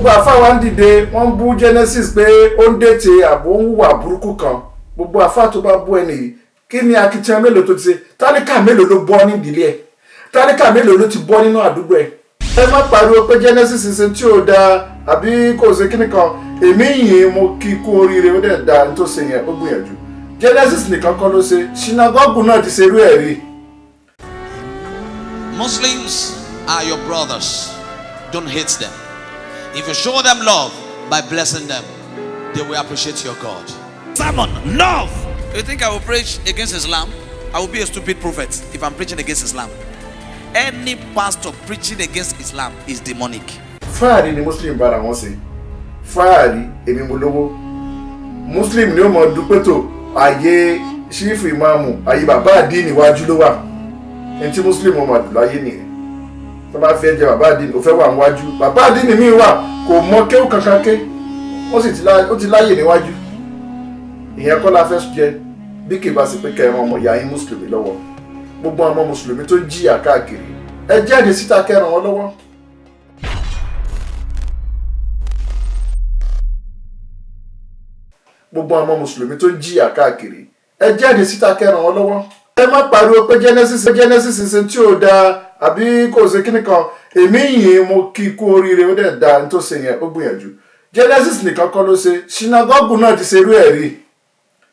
Gba fáwọn dìde wọ́n bú Genesis pé ó ń dètè àbò ń hùwà burúkú kan gbogbo àfáà tó bá bú ẹni yìí kí ni akitiyan mélòó tó ti ṣe tálíkà mélòó ló bọ́ ní ìdílé ẹ̀ tálíkà mélòó ló ti bọ́ nínú àdúgbò ẹ̀. Ẹ má pariwo pé Genesis ṣe tí ò dáa àbí kò ṣe kíní kan èmi yìí mo kí kú oríire ó dẹ̀ da ní tó ṣe yẹn ó gbìyànjú Genesis nìkan kọ́ ló ṣe sinagogu náà ti ṣe irú ẹ̀ rí. Muslims are your brothers. Don't hate them. If you show them love by blessing them, they will appreciate your God. Sermon, love. You think I will preach against Islam? I will be a stupid prophet if I'm preaching against Islam. Any pastor preaching against Islam is demonic. Fáàrí ni Muslim bára wọn ṣe. Fáàrí èmi mo lówó. Muslim ni ó mọ dúpẹ́ tó ààyè ṣífù ìmáàmù ààyè bàbá àdínì iwájú ló wà. Ẹni tí Muslim ọmọ àdúrà yé nìyẹn. Tó bá fẹ́ jẹ bàbá àdínì ó fẹ́ wà níwájú. Bàbá àdínì míì wà kò mọ kéwù kankan ké. Ó ti láyè níwájú. Ìyẹn kọ́ la fẹ́ jẹ bí kì bá sì pé kẹrin ọmọ ìyá yín Mùsùlùmí lọ́wọ́. Gbogbo àwọn Mùsùlùmí tó ń jìyà káàkiri ẹ jáde síta kẹrin wọn lọ́wọ́. Gbogbo àwọn Mùsùlùmí tó ń jìyà káàkiri ẹ jáde síta kẹrin wọn lọ́wọ́. Ẹ má pariwo pé Genesis ṣe tí ò dáa àbí kò ṣe kíní kan èmi yìí mo kí kú oríire ó dẹ̀ da ní tó ṣe yẹn ó gbìyànjú Genesis nìkan kọ́ ló ṣe sinagogu náà ti ṣe irú ẹ̀ rí.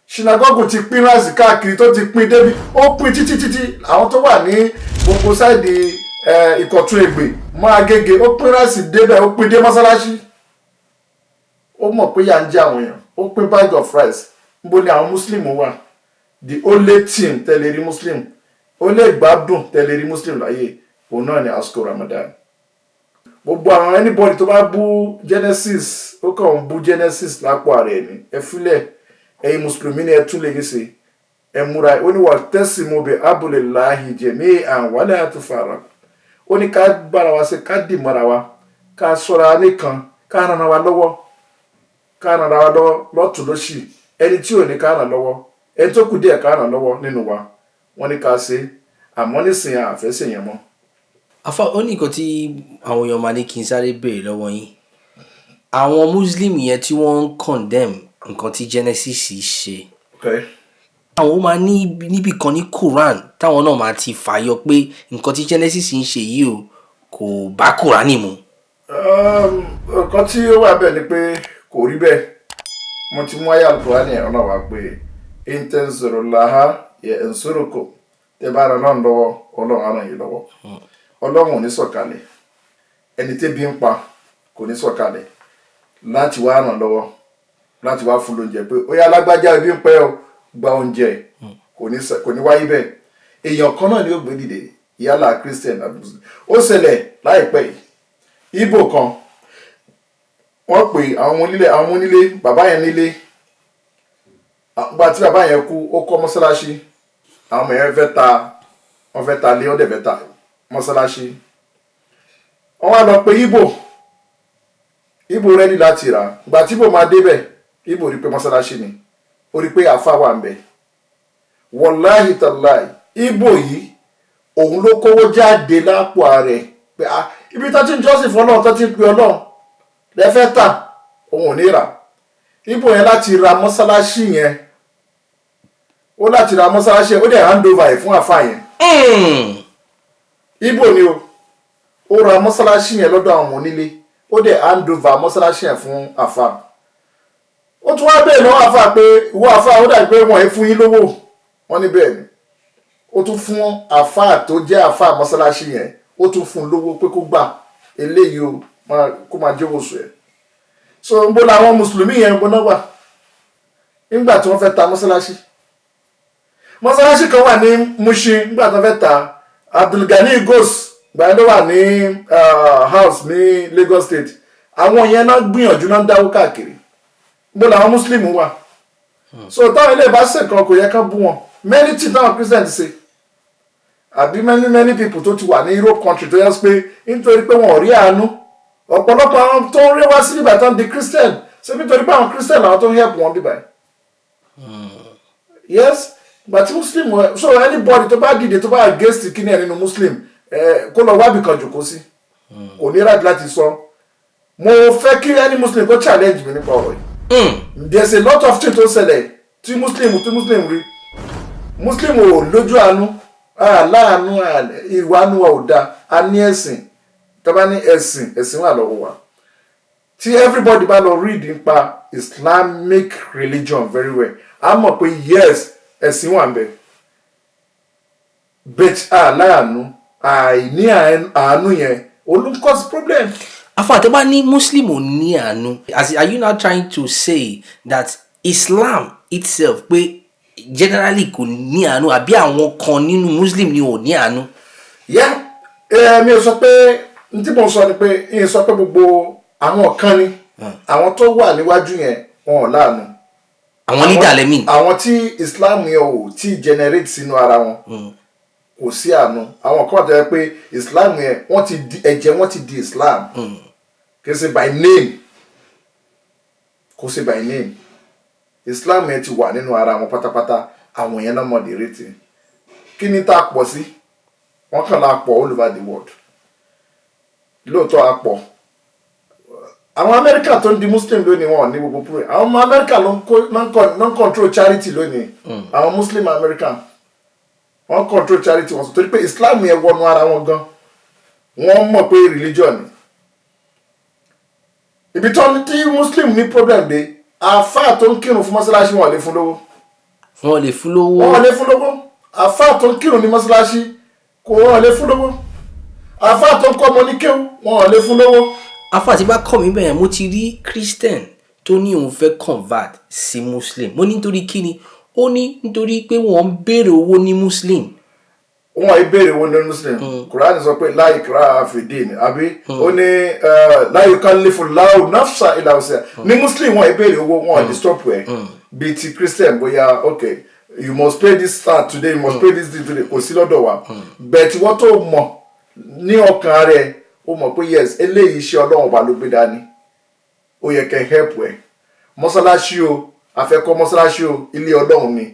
Sinagogu ti pín ráàsì káàkiri tó ti pín débi ó pín títí àwọn tó wà ní gbogbo sáìdì Ìkọ̀tún Ègbè mọ́ Agége ó pín ráàsì débẹ̀ ó pín dé mọ́sálásí. Ó mọ̀ pé yà ń jẹ àwọn èèyàn ó pín bag of rice níbo ni àwọn Muslim wà the only team tẹ̀lé rí Muslim ó lè gbádùn tẹ̀lé rí Muslim láyé òun náà ni àsìkò Ramadan. Gbogbo àwọn anybody tó bá bú Genesis ó kàn ń bú Genesis lápò ààrẹ ẹni ẹ fílẹ̀ ẹ̀yin Mùsùlùmí ni ẹ tún lè ṣe ẹ múra ó ní wa'tasimu bi hablillahi jami'an wa la tafarraqu ó ní ká bára wa ṣe ká dì mọ́ra wa ká ṣọ́ra nìkan ká ràn wa lọ́wọ́ lọ́tún lósì ẹni tí ò ní ká ràn lọ́wọ́ ẹni tó kù díẹ̀ ká ràn lọ́wọ́ nínú wa wọ́n ní ká ṣe àmọ́ nísìnyí àfẹ́sẹ̀ yẹn mọ́. Àfà ó ní nǹkan tí àwọn èèyàn máa ní kí n sáré béèrè lọ́wọ́ yín àwọn Muslim yẹn tí wọ́n ń condemn nǹkan tí Genesis ṣe àwọn máa ní níbì kan ní Quran táwọn náà máa ti fàyọ pé nǹkan tí Genesis ń ṣe yìí o kò bá Quran mu. Nǹkan tí ó wà bẹ́ẹ̀ ni pé kò rí bẹ́ẹ̀ mo ti mú ayé Al-Qur'ani ẹ̀rọ náà wá pé in tansurullaha yansurkum tẹ́ bá ara náà lọ́wọ́ Ọlọ́run á ràn yín lọ́wọ́ Ọlọ́run ò ní sọ̀kalẹ̀ ẹni tẹ́bi ń pa kò ní sọ̀kalẹ̀ láti wá ràn lọ́wọ́ láti wá fún lóúnjẹ pé ó yá lágbájá ibi ń pẹ́ ọ gba oúnjẹ kò ní wáyé bẹ́ẹ̀ èèyàn kan náà ni ó gbé dìde yálà Christian àbí Muslim ó ṣẹlẹ̀ láìpẹ́ yìí Ìgbò kan wọ́n pè àwọn onílé bàbá yẹn nílé gba tí bàbá yẹn kú ó kọ́ mọ́sálásí àwọn ọmọ yẹn fẹ́ ta lé wọ́n dẹ̀ fẹ́ ta mọ́sálásí wọ́n wá lọ pé Ìgbò rẹ́dí láti rà gba tí Ìgbò máa débẹ̀ Ìgbò rí pé mọ́sálásí ni ó rí pé àfa wà ń bẹ̀ wàláhì tàláì Ìgbò yìí òun ló kówó jáde lápò ààrẹ pé ibi tó ti ń jọ́sìn fún Ọlọ́run tó ti ń pe Ọlọ́run lẹ́fẹ́ tà òun ò ní rà Ìgbò yẹn láti ra mọ́sálásí yẹn ó láti ra mọ́sálásí yẹn ó dẹ̀ hand over ẹ̀ fún àfa yẹn Ìgbò ni ó ra mọ́sálásí yẹn lọ́dọ̀ àwọn onílé ó dẹ̀ hand over mọ́sálásí yẹn fún àfa ó tún wá bẹ́ẹ̀ lọ́wọ́ àfa pé ìwọ àfa ó dàbí pé wọ́n ẹ̀ fún yín lówó wọ́n ní bẹ́ẹ̀ ni ó tún fún àfa tó jẹ́ àfa mọ́sálásí yẹn ó tún fún lówó pé kó gbà eléyìí o kó máa jẹ́ oṣù ẹ̀ so ń bó làwọn Mùsùlùmí yẹn ń bó náà wà nígbà tí wọ́n fẹ́ ta mọ́sálásí kan wà ní Mushin nígbà tí wọ́n fẹ́ ta Abdulgani Gos gbàyẹn ló wà ní house ní Lagos State àwọn yẹn náà gbìyànjú náà ń dáwó káàkiri bó làwọn Muslim wà so táwọn ilé ìbá ṣèkan kò yẹ ká bú wọn many things táwọn Christian ti ṣe àbí many people tó ti wà ní Europe country tó yẹ pé nítorí pé wọn ò rí àánú ọ̀pọ̀lọpọ̀ àwọn tó ń rí wá sí ibà tán di Christian ṣé nítorí pé àwọn Christian làwọn tó ń help wọn bíbá yes but Muslim so anybody tó bá dìde tó bá against kíní ẹ̀ nínú Muslim kó lọ wábì kan jòkó sí kò ní right láti sọ mo fẹ́ kí any muslim go challenge mi nípa ọ̀rọ̀ yìí. There's a lot of things tó ṣẹlẹ̀ tí muslim rí muslim ò lójú àánú láàánú ìwà àánú wa ò dáa a ní ẹ̀sìn tó bá ní ẹ̀sìn wà lọ́wọ́ wa tí everybody bá lọ read nípa Islamic religion very well a mọ̀ pé yes ẹ̀sìn wà ń bẹ but láàánú àìní àánú yẹn ó cause problem. Afa tó bá ní muslim ò ní àánú are you now trying to say that Islam itself pé generally kò ní àánú àbí àwọn kan nínú muslim ni ò ní àánú. Mi ò sọ pé n tí mo sọ ni pé n sọ pé gbogbo àwọn kan ni àwọn tó wà níwájú yẹn wọn ò láàánú. Àwọn leader lẹ́mìn. Àwọn tí Islam yẹn ò tí generate sínú ara wọn kò sí àánú. Àwọn kan tẹ́ pé Islam yẹn wọ́n ti di ẹ̀jẹ̀ wọ́n ti di Islam kì í ṣe by name kò ṣe by name. Islam yẹn ti wà nínú ara wọn pátápátá àwọn yẹn náà mọ̀ dèrètè kí ni tá a pọ̀ sí wọ́n kàn láà pọ̀ all over the world lóòótọ́ a pọ̀ àwọn Amẹ́ríkà tó ń di Muslim lónìí wọn ní gbogbo púrẹ́ àwọn ọmọ Amẹ́ríkà ló ń control charity lónìí àwọn Muslim American wọ́n control charity wọn torí pé Islam yẹn wọnú ara wọn gan wọ́n mọ̀ pé religion ni ibi tó ní tí Muslim ní problem dé àfáà tó ń kírun fún mọ́sálásí wọn lè fún lówó. Wọ́n lè fún lówó. Wọ́n lè fún lówó. Àfáà tó ń kírun ní mọ́sálásí kò wọ́n lè fún lówó. Àfáà tó ń kọ́ ọmọ ní kéwú wọ́n lè fún lówó. Àfáà tí bá kọ́ mi bẹ́ẹ̀ mo ti rí Christian tó ní òun fẹ́ convert sí Muslim mo ní nítorí kí ni ó ní nítorí pé wọ́n ń béèrè owó ní Muslim. Wọ́n ń béèrè owó ní Muslim. Quran sọ pé la ikraha fid-din àbí ó ní la yukallifu Allahu nafsan illa wus'aha. Ní Muslim wọ́n ń béèrè owó wọ́n disturb ẹ̀ bí ti Christian bóyá okay you must pay this start today you must pay this today kò sí lọ́dọ̀ wa but wọ́n tó mọ̀ ní ọkàn rẹ̀ ó mọ̀ pé yes eléyìí iṣẹ́ Ọlọ́run ọba ló gbé dání ó yẹ kẹ́ help ẹ̀ mọ́sálásí o afẹ́kọ́ mọ́sálásí o ilé Ọlọ́run ni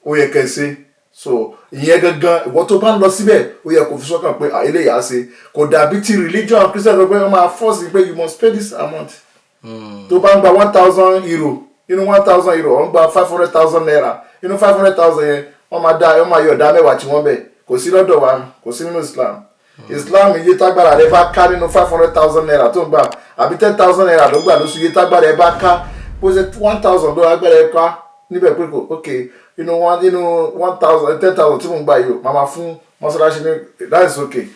ó yẹ kẹ́ ṣe so ìyẹn gangan ìwọ tó bá ń lọ síbẹ̀ ó yẹ kó fi sọ́kàn pé eléyìí á ṣe kò dàbí ti religion Christian ló pé wọ́n máa force pé you must pay this amount tó bá ń gba 1,000 euro inú 1,000 euro wọ́n gba 500,000 naira inú 500,000 yẹn wọ́n máa yọ ọ̀dá mẹ́wàá tí wọ́n bẹ̀ kò sí lọ́dọ̀ wa kò sí nínú Islam iye tágbára rẹ bá ká nínú 500,000 naira tó ń gbà àbí 10,000 naira ló gbà lóṣù iye tágbára rẹ bá ká bó ṣe 1,000 ló agbára rẹ ká níbẹ̀ pé kò ok inú 1,000 10,000 tí mo ń gbà yìí màmá fún mọ́ṣáláṣí ní that is okay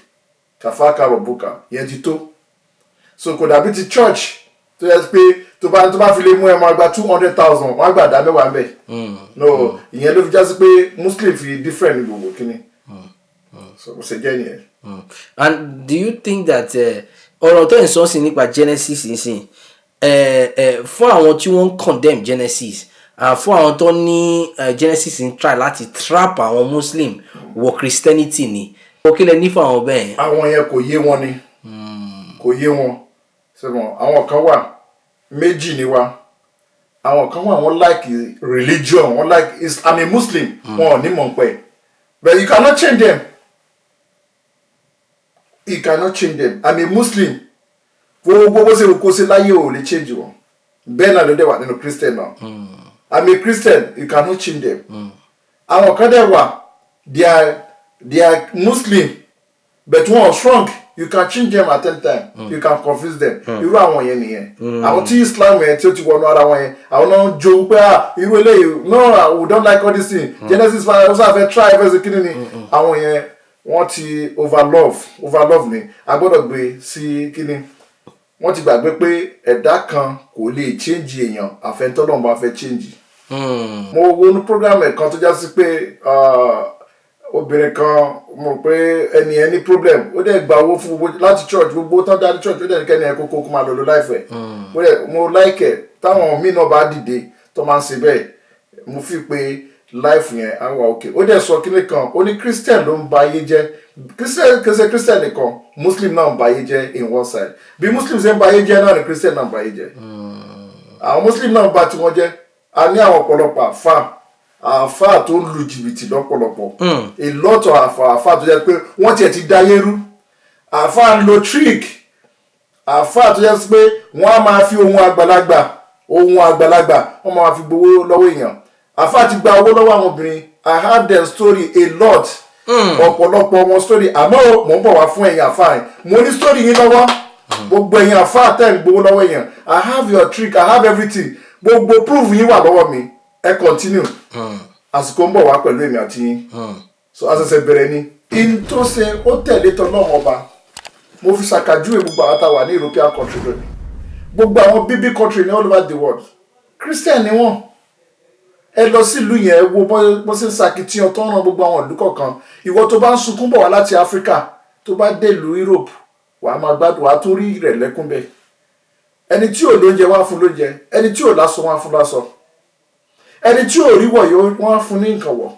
kàfáàkà rọ̀bùkà yẹn ti tó so kò dàbí ti church tó yẹ pé tó bá fi lè mú ẹ máa gba 200,000 wọ́n á gbà dá mẹ́wàá ń bẹ̀ no ìyẹn ló fi já sí pé Muslim fi different ní gbogbo kíní so kò ṣe jẹ́ nìyẹn. And do you think that ọ̀rọ̀ tó ń sọ sí nípa Genesis nsìn fún àwọn tí wọ́n ń condemn Genesis fún àwọn tó ní Genesis ń try láti trap àwọn Muslim wọ Christianity ni ó kílẹ̀ ní fún àwọn bẹ́ẹ̀. àwọn yẹn kò yé wọn ni kò yé wọn sẹ́wọ̀n àwọn kan wà méjì ni wa àwọn kan wà wọ́n like religion wọ́n like I'm a Muslim wọn ò ní mọ̀ pẹ́ but you cannot change them. You cannot change them. I'm a Muslim. Gbogbo ṣe kó ṣe láyé ò lè change wọn. Bẹ́ẹ̀ náà ló dẹ̀ wà nínú Christian náà. I'm a Christian. You cannot change them. Àwọn kan dẹ̀ wà they are Muslim but wọ́n are strong. You can change them at any time. You can confuse them. Irú àwọn yẹn nìyẹn. Àwọn tí Islam yẹn tí ó ti wọnú ara wọn yẹn àwọn náà jó pé irú eléyìí no we don't like all this thing. Genesis 5 ó sáfẹ́ try verse kíni ni àwọn yẹn wọ́n ti overlove ni a gbọ́dọ̀ gbé sí kíni wọ́n ti gbàgbé pé ẹ̀dá kan kò lè change èèyàn àfẹ́ntọ́lọ́run bá fẹ́ change. mo wo ní program kan tó já sí pé obìnrin kan mo pé ẹni problem ó dẹ̀ gba owó fún gbogbo láti church gbogbo tán dá ní church ó dẹ̀ ní kẹ́ni ẹ̀ kókó kó máa lọ láìfẹ́ mo like ẹ̀ táwọn míì náà bá dìde tó máa ń ṣe bẹ́ẹ̀ mo fi pé life yẹn á wà òkè ó dẹ̀ sọ kíní kan ó ní Christian ló ń ba ayé jẹ́ Christian nìkan Muslim náà ń ba ayé jẹ́ in one side bí Muslim ṣe ń ba ayé jẹ́ náà ni Christian náà ń ba ayé jẹ́ àwọn Muslim náà ń ba tiwọn jẹ́ a ní àwọn ọ̀pọ̀lọpọ̀ àfáà tó ń lu jìbìtì lọ́pọ̀lọpọ̀ a lot of àfáà tó jẹ́ pé wọ́n tiẹ̀ ti dáyé rú àfáà ń lo trick àfáà tó yẹ sí pé wọ́n á máa fi ohun àgbàlagbà wọ́n máa fi gbowó lọ́wọ́ èèyàn. Àfáà ti gba owó lọ́wọ́ àwọn obìnrin. I have their story a lot. Ọ̀pọ̀lọpọ̀ wọn story àmọ́ mò ń bọ̀ wá fún ẹ̀yin àfáà yẹn. Mo ní story yín lọ́wọ́. Gbogbo ẹ̀yin àfáà tẹ̀ ń gbowó lọ́wọ́ èèyàn. I have your trick, I have everything. Gbogbo proof yín wà lọ́wọ́ mi. Ẹ continue. Àsìkò ń bọ̀ wá pẹ̀lú èmi àti yín. So àṣẹ̀ṣẹ̀ bẹ̀rẹ̀ ni. In tó ṣe ó tẹ̀lé tọ́lọ́run ọba. Mo fi ṣàkàjúwe gbogbo àwọn táwa ní European country lónìí. Gbogbo àwọn bíbí country ní all over the world. Christian ni wọ́n. Ẹ lọ sí ìlú yẹn wo bó ṣe ń ṣàkitiyan tó ń ran gbogbo àwọn ìlú kọ̀ọ̀kan. Ìwọ tó bá ń sunkún bọ̀ wá láti Africa tó bá dé ìlú Europe wàá máa gbádùn wàá tún rí rẹ̀ lẹ́kún bẹ́ẹ̀. Ẹni tí ò lóúnjẹ wá fún lóúnjẹ, ẹni tí ò láṣọ wá fún láṣọ, ẹni tí ò rí wọ̀ yóò wọ́n fún ní nǹkan wọ̀.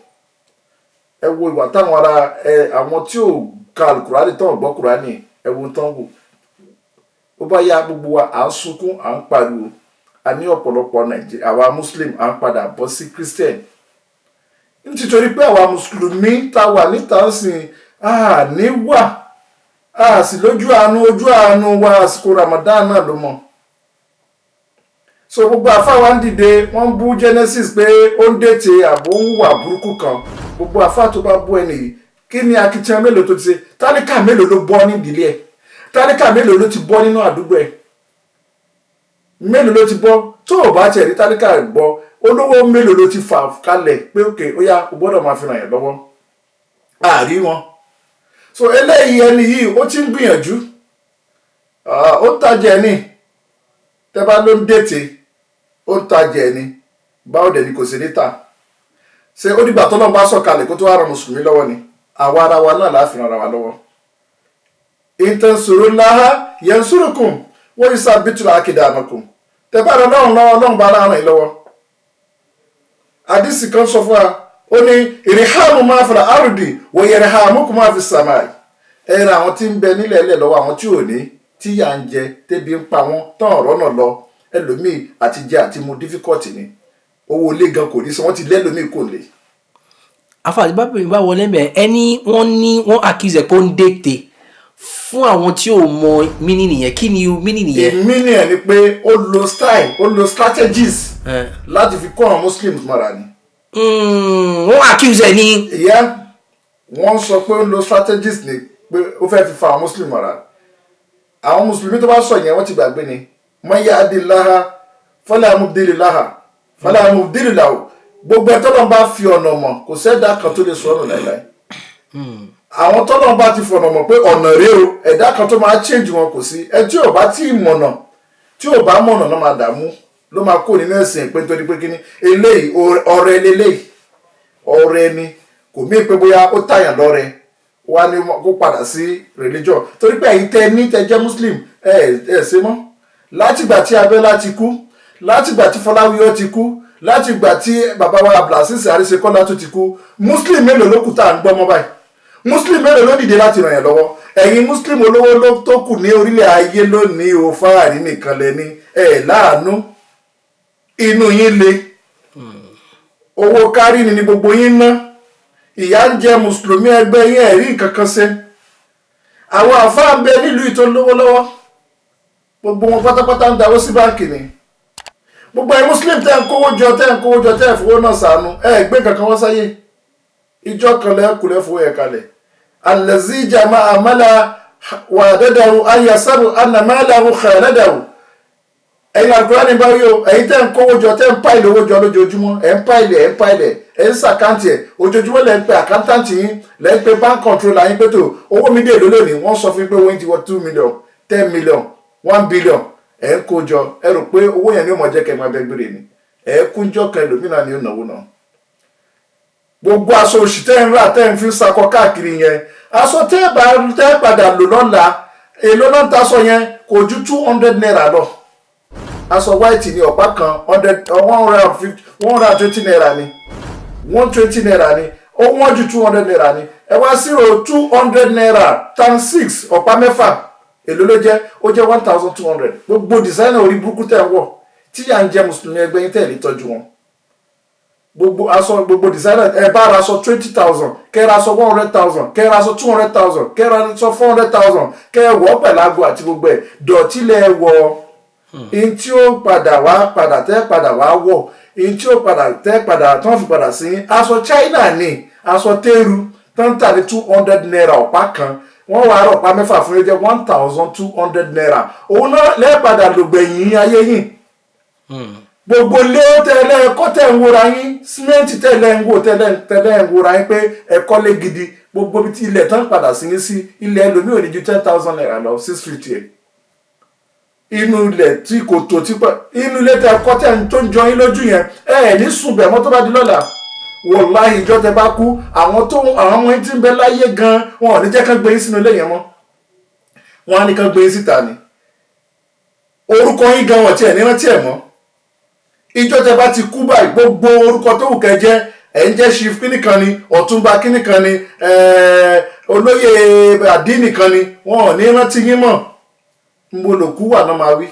Ẹ wo ìwà táwọn ará àwọn tí ò ka Kùránì tán gbọ́ Kùránì ẹ wo tán wò. Ó bá yá gbogbo wa à ń sunkún à ń pariwo. A ní ọ̀pọ̀lọpọ̀ Nàìjíríà àwa Muslim à ń padà bọ́ sí Christian. Nítorí pé àwa Mùsùlùmí tá wà níta ń sìn ní wà sì lójú àánú wa àsìkò Ramadan náà ló mọ̀. So gbogbo àfáà wa ń dìde wọ́n bú Genesis pé ó ń dètè àbò ń wà burúkú kan. Gbogbo àfáà tó bá bú ẹni yìí kí ni akitiyan mélòó tó ti ṣe? Tálíkà mélòó ló bọ́ ní ìdílé ẹ̀? Tálíkà mélòó ló ti bọ́ nínú àdúgbò ẹ̀? Mélòó ló ti bọ́? Tó o bá tiẹ̀ rí tálíkà bọ́ olówó mélòó ló ti fà kalẹ̀ pé òkè ó yá o gbọ́dọ̀ máa fi ràn yẹn lọ́wọ́? Àrí wọn. So eléyìí ẹni yìí ó ti ń gbìyànjú. Ó ń tajà ẹni tẹ́ bá ló ń dètè ó ń tajà ẹni báwo dẹ̀ ni kò sí níta. Ṣé ó dìgbà tó náà bá sọ̀kalẹ̀ kó tó wá ran mùsùlùmí lọ́wọ́ ni? Àwa ara wa náà láàfin ara wa lọ́wọ́. In tansurullaha yansurukum wa yusabbitu aqdamakum. Tẹ́ bá ràn Ọlọ́run bá ràn yín lọ́wọ́. Àdìsí kan sọ fún wa ó ní irhamu ma fil ardi wa yarhamukum ma fis samai. Ẹ ràn àwọn tí ń bẹ nílẹ̀ ẹlẹ́ lọ́wọ́ àwọn tí ò ní tí yà ń jẹ tẹ́bi ń pa wọ́n tán ọ̀rọ̀ náà lọ ẹlòmíì àti jẹ àti mu difficult ni. Owó ilé gan kò ní sọ wọ́n ti lẹ́lòmíì kò lè. Àfàdé bá bèrè bá wọlé mẹ́ ẹni wọ́n accuse pé ó ń dètè fún àwọn tí ò mọ mínì nìyẹn. Kí ni mínì nìyẹn? Mínì ẹ̀ ni pé ó lo style ó lo strategies láti fi kọ́ àwọn Muslims mọ́ra ni. Wọ́n accuse ẹ̀ ní. Ìyá wọ́n sọ pé ó lo strategies ni pé ó fẹ́ fi fa àwọn Muslim mọ́ra. Àwọn Mùsùlùmí tó bá sọ yẹn wọ́n ti gbàgbé ni. Man yahdillaha fala mudilla lahu fala mudilla lahu. Gbogbo ẹ̀ tọ́lọ́ bá fi ọ̀nà mọ̀ kò sẹ́dá kan tó lè sọ ọ̀nà láìláì. Àwọn tọ́lọ́ bá ti fọ̀nà mọ̀ pé ọ̀nà rèé o ẹ̀dá kan tó máa change wọn kò sí. Ẹ tí ò bá tí ì mọ̀nà tí ò bá mọ̀nà náà máa dààmú ló máa kó nínú ẹ̀sìn pé nítorí pé kíní eléyìí ọ̀rẹ́ leléyìí ọ̀rẹ́ ni kò mí pé bóyá ó tàyàn lọ́rẹ́ wá ní kó padà sí religion torí pé ẹ̀yin tẹ́ jẹ́ Muslim ẹ ṣe mọ́ látìgbà tí Abẹ́lá ti kú látìgbà tí Fọláwíyọ́ ti kú látìgbà tí bàbá wa Abdulaziz Àríṣekọ́lá tó ti kú Muslim mélòó ló kù tá à ń gbọ́ mọ́ báyìí Muslim mélòó ló dìde láti ràn yẹn lọ́wọ́ ẹ̀yin Muslim olówó ló tó kù ní orílẹ̀ ayé lónìí o fáàrí nìkan lẹ́ni láàánú inú yín le owó kárí ni gbogbo yín ná ìyà ń jẹ mùsùlùmí ẹgbẹ́ yín ẹ̀rí nǹkan kan ṣe àwọn àfáà ń bẹ nílùú ìtò lówó lọ́wọ́ gbogbo wọn pátápátá ń dáwó sí báǹkì ni gbogbo ẹ̀yin Muslim tẹ́ ń kówó jọ tẹ́ ẹ̀ fowó náà sànú gbé kankan wọ́n sáyé ìjọ kan lẹ́kùnlẹ́ fowó ẹ̀ kalẹ̀ allazi jama'a mala wa dadahu ayasabu anna malahu khaladahu ẹ̀yin Al-Qur'ani bá yóò ẹ̀yin tẹ́ ń kówó jọ tẹ́ ń páìlì owó jọ lójoojúmọ́ ẹ̀ ń páìlì ẹ̀ ń sàkáǹtì ẹ̀ ojoojúmọ́ lẹ́ ń pe àkáǹtàǹtì yín lẹ́ ń pe bank controller yín pé tó owó mi dé lónìí wọ́n sọ fún pé owó yín ti wọ 2 million 10 million 1 billion ẹ̀ ń kó jọ ẹ rò pé owó yẹn ni ó mọ̀ jẹ́ kẹ́ máa bẹ gbére ni ẹ̀ kúnjọ́ kan ẹlòmíràn ni ó náwó náà gbogbo aṣọ òṣì tẹ́ ń rà tẹ́ ń fi sakọ káàkiri yẹn aṣọ tẹ́ padà lò lọ́la èlò náà taṣọ yẹn kò ju 200 naira lọ aṣọ white ni ọ̀pá kan 120 naira ni 120 naira ni ó wọ́n ju 200 naira ni ẹ wá zero 200 naira times 6 ọ̀pá mẹ́fà èlò ló jẹ́ ó jẹ́ 1200 gbogbo designer orí burúkú tẹ́ ń wọ̀ tí yà ń jẹ́ mùsùlùmí ẹgbẹ́ yín tẹ́ lè tọ́jú wọn gbogbo aṣọ gbogbo designer ẹ bá ra aṣọ 20,000 kẹ́ ra aṣọ 100,000 kẹ́ ra aṣọ 200,000 kẹ́ ra aṣọ 400,000 kẹ́ wọ̀ pẹ̀lú aago àti gbogbo ẹ̀ dọ̀tí lẹ wọ̀ in tí ó padà tẹ́ padà wá wọ̀ in tí ó padà tẹ́ padà tán fi padà sí aṣọ China ní aṣọ tẹ́rù tán tà ní 200 naira ọ̀pá kan wọ́n wá rọ̀ ọ̀pá mẹ́fà fún ẹjẹ́ 1,200 naira òun náà lẹ́ẹ̀padà lògbẹ̀yìn ayé yìí gbogbo lé tẹ́lẹ̀ ẹ̀kọ́ tẹ̀ ń wòra yín símẹ́ǹtì tẹ́lẹ̀ ń wò tẹ́lẹ̀ ń wòra yín pé ẹ̀kọ́ lé gidi gbogbo bí ti ilẹ̀ tán padà sí yín sí ilẹ̀ ẹlòmíì ò ní ju 10,000 naira lọ 650 ẹ̀ inú ilẹ̀ tí kò tó tí pẹ́ inú ilé tẹ ẹ̀kọ́ tẹ̀ tó ń jọ yín lójú yẹn ẹ̀ ní sùn bẹ̀ mọ́ tó bá di lọ́la wàláhì ìjọ tẹ bá kú àwọn ọmọ yín tí ń bẹ láyé gan wọn ò ní jẹ́ kán gbé yín sínú ilé yẹn mọ́ wọn á ní kán gbé yín síta ni orúkọ yín gan wọ́n tiẹ̀ ní rántí ẹ̀ mọ́ ìjọ tẹ bá ti kú báyìí gbogbo orúkọ tó wù kẹ́ jẹ́ ẹ̀ ń jẹ́ chief kíní kan ni ọ̀túnba kíní kan ni olóyè àdínì kan ni wọn ò ní rántí yín mọ́ nbolòkú wà náà máa wí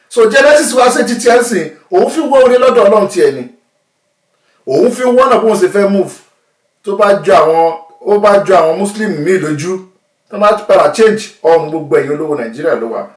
so Genesis wá sí títí ẹ̀ sìn òun fi wọ́ orí lọ́dọ̀ ọlọ́run tiẹ̀ ni òun fi wọ́n náà bó ń ṣe fẹ́ move tó bá jọ àwọn muslim míì lójú tó bá padà change ọ̀run gbogbo ẹ̀yin olówó Nàìjíríà ló wà.